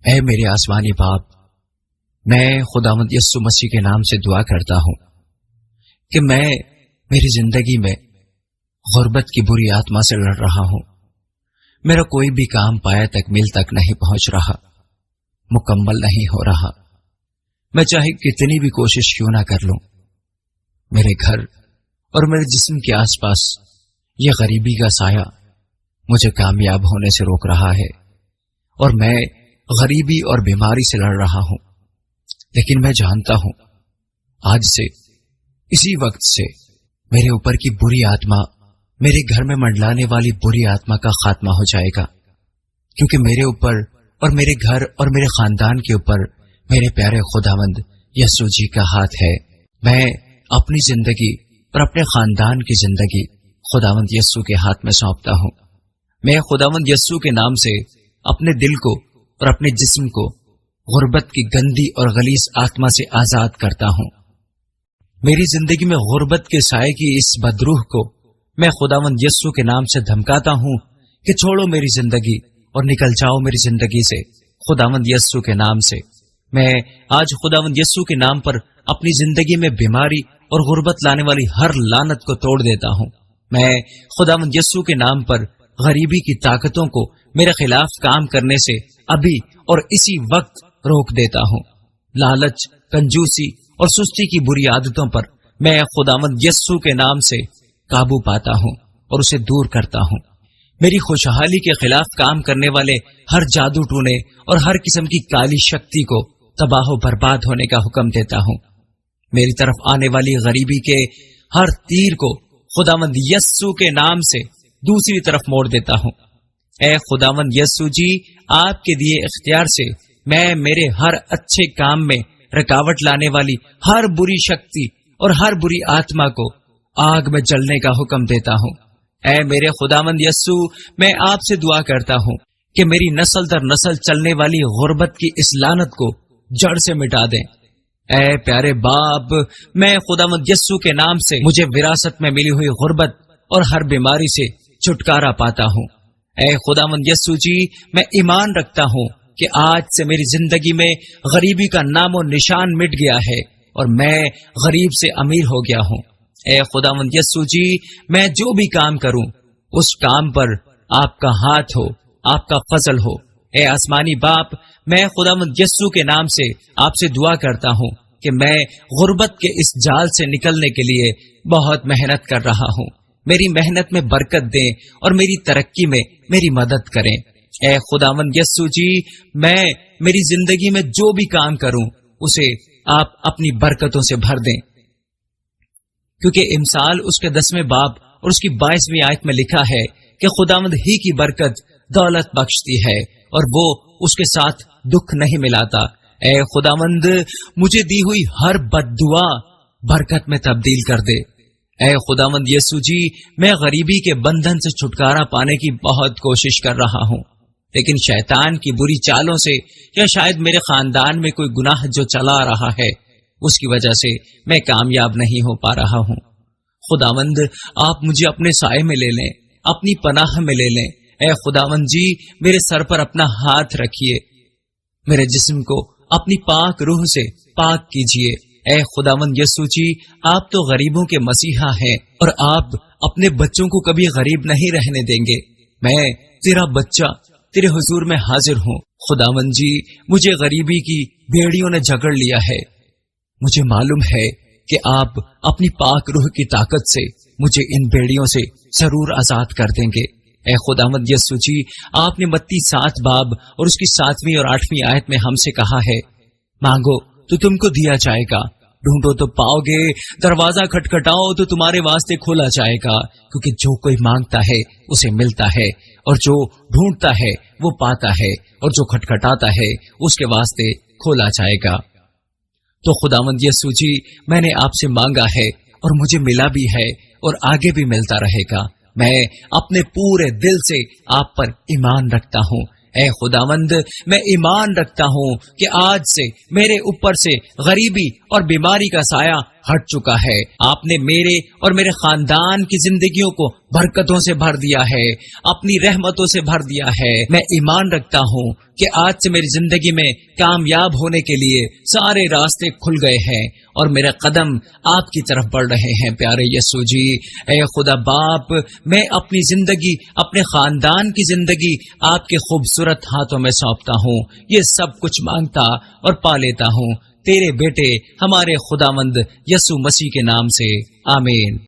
اے میرے آسمانی باپ، میں خداوند یسوع مسیح کے نام سے دعا کرتا ہوں کہ میں میری زندگی میں غربت کی بری آتما سے لڑ رہا ہوں۔ میرا کوئی بھی کام پایا تکمیل تک نہیں پہنچ رہا، مکمل نہیں ہو رہا۔ میں چاہے کتنی بھی کوشش کیوں نہ کر لوں، میرے گھر اور میرے جسم کے آس پاس یہ غریبی کا سایہ مجھے کامیاب ہونے سے روک رہا ہے، اور میں غریبی اور بیماری سے لڑ رہا ہوں۔ لیکن میں جانتا ہوں آج سے، اسی وقت سے میرے اوپر کی بری آتما، میرے گھر میں منڈلانے والی بری آتما کا خاتمہ ہو جائے گا، کیونکہ میرے اوپر اور میرے گھر اور میرے خاندان کے اوپر میرے پیارے خداوند یسوع جی کا ہاتھ ہے۔ میں اپنی زندگی اور اپنے خاندان کی زندگی خداوند یسوع کے ہاتھ میں سونپتا ہوں۔ میں خداوند یسوع کے نام سے اپنے دل کو اور اپنے جسم کو غربت کی گندی اور غلیظ آتما سے آزاد کرتا ہوں۔ میری زندگی میں غربت کے سائے کی اس بدروح کو میں خداوند یسوع کے نام سے دھمکاتا ہوں کہ چھوڑو میری زندگی اور نکل جاؤ میری زندگی سے، خداوند یسوع کے نام سے۔ میں آج خداوند یسوع کے نام پر اپنی زندگی میں بیماری اور غربت لانے والی ہر لعنت کو توڑ دیتا ہوں۔ میں خداوند یسوع کے نام پر غریبی کی طاقتوں کو میرے خلاف کام کرنے سے ابھی اور اسی وقت روک دیتا ہوں۔ لالچ، کنجوسی اور سستی کی بری عادتوں پر میں خداوند یسوع کے نام سے قابو پاتا ہوں اور اسے دور کرتا ہوں۔ میری خوشحالی کے خلاف کام کرنے والے ہر جادو ٹونے اور ہر قسم کی کالی شکتی کو تباہ و برباد ہونے کا حکم دیتا ہوں۔ میری طرف آنے والی غریبی کے ہر تیر کو خداوند یسوع کے نام سے دوسری طرف موڑ دیتا ہوں۔ اے خداوند یسوع جی، آپ کے دیے اختیار سے میں میرے ہر اچھے کام میں رکاوٹ لانے والی ہر بری شکتی اور ہر بری آتما کو آگ میں جلنے کا حکم دیتا ہوں۔ اے میرے خداوند یسوع، میں آپ سے دعا کرتا ہوں کہ میری نسل در نسل چلنے والی غربت کی اس لعنت کو جڑ سے مٹا دیں۔ اے پیارے باپ، میں خداوند یسوع کے نام سے مجھے وراثت میں ملی ہوئی غربت اور ہر بیماری سے چھٹکارا پاتا ہوں۔ اے خداوند یسوع جی، میں ایمان رکھتا ہوں کہ آج سے میری زندگی میں غریبی کا نام و نشان مٹ گیا ہے اور میں غریب سے امیر ہو گیا ہوں۔ اے خداوند یسوع جی، میں جو بھی کام کروں اس کام پر آپ کا ہاتھ ہو، آپ کا فضل ہو۔ اے آسمانی باپ، میں خداوند یسوع کے نام سے آپ سے دعا کرتا ہوں کہ میں غربت کے اس جال سے نکلنے کے لیے بہت محنت کر رہا ہوں۔ میری محنت میں برکت دیں اور میری ترقی میں میری مدد کریں۔ اے خداوند یسوع جی، میں میری زندگی میں جو بھی کام کروں اسے آپ اپنی برکتوں سے بھر دیں، کیونکہ امثال اس کے 10ویں باب اور اس کی 22ویں آیت میں لکھا ہے کہ خداوند ہی کی برکت دولت بخشتی ہے اور وہ اس کے ساتھ دکھ نہیں ملاتا۔ اے خداوند، مجھے دی ہوئی ہر بد دعا برکت میں تبدیل کر دے۔ اے خداوند یسوع جی، میں غریبی کے بندھن سے چھٹکارا پانے کی بہت کوشش کر رہا ہوں، لیکن شیطان کی بری چالوں سے یا شاید میرے خاندان میں کوئی گناہ جو چلا رہا ہے اس کی وجہ سے میں کامیاب نہیں ہو پا رہا ہوں۔ خداوند، آپ مجھے اپنے سائے میں لے لیں، اپنی پناہ میں لے لیں۔ اے خداوند جی، میرے سر پر اپنا ہاتھ رکھیے، میرے جسم کو اپنی پاک روح سے پاک کیجیے۔ اے خداوند یسوع جی، آپ تو غریبوں کے مسیحا ہیں اور آپ اپنے بچوں کو کبھی غریب نہیں رہنے دیں گے۔ میں تیرا بچہ تیرے حضور میں حاضر ہوں۔ خداوند جی، مجھے غریبی کی بھیڑیوں نے جکڑ لیا ہے۔ مجھے معلوم ہے کہ آپ اپنی پاک روح کی طاقت سے مجھے ان بیڑیوں سے ضرور آزاد کر دیں گے۔ اے خداوند یسوع جی، آپ نے متی 7 باب اور اس کی 7ویں اور 8ویں آیت میں ہم سے کہا ہے، مانگو تو تم کو دیا جائے گا، ڈھونڈو تو پاؤ گے، دروازہ کھٹکھٹاؤ تو تمہارے واسطے کھولا جائے گا، کیونکہ جو کوئی مانگتا ہے اسے ملتا ہے، اور جو ڈھونڈتا ہے وہ پاتا ہے، اور جو کھٹکھٹاتا ہے اس کے واسطے کھولا جائے گا۔ تو خداوند یسوع جی، میں نے آپ سے مانگا ہے اور مجھے ملا بھی ہے اور آگے بھی ملتا رہے گا۔ میں اپنے پورے دل سے آپ پر ایمان رکھتا ہوں۔ اے خداوند، میں ایمان رکھتا ہوں کہ آج سے میرے اوپر سے غریبی اور بیماری کا سایہ ہٹ چکا ہے۔ آپ نے میرے اور میرے خاندان کی زندگیوں کو برکتوں سے بھر دیا ہے، اپنی رحمتوں سے بھر دیا ہے۔ میں ایمان رکھتا ہوں کہ آج سے میری زندگی میں کامیاب ہونے کے لیے سارے راستے کھل گئے ہیں اور میرے قدم آپ کی طرف بڑھ رہے ہیں۔ پیارے یسوع جی، اے خدا باپ، میں اپنی زندگی، اپنے خاندان کی زندگی آپ کے خوبصورت ہاتھوں میں سونپتا ہوں۔ یہ سب کچھ مانگتا اور پا لیتا ہوں تیرے بیٹے ہمارے خداوند یسوع مسیح کے نام سے، آمین۔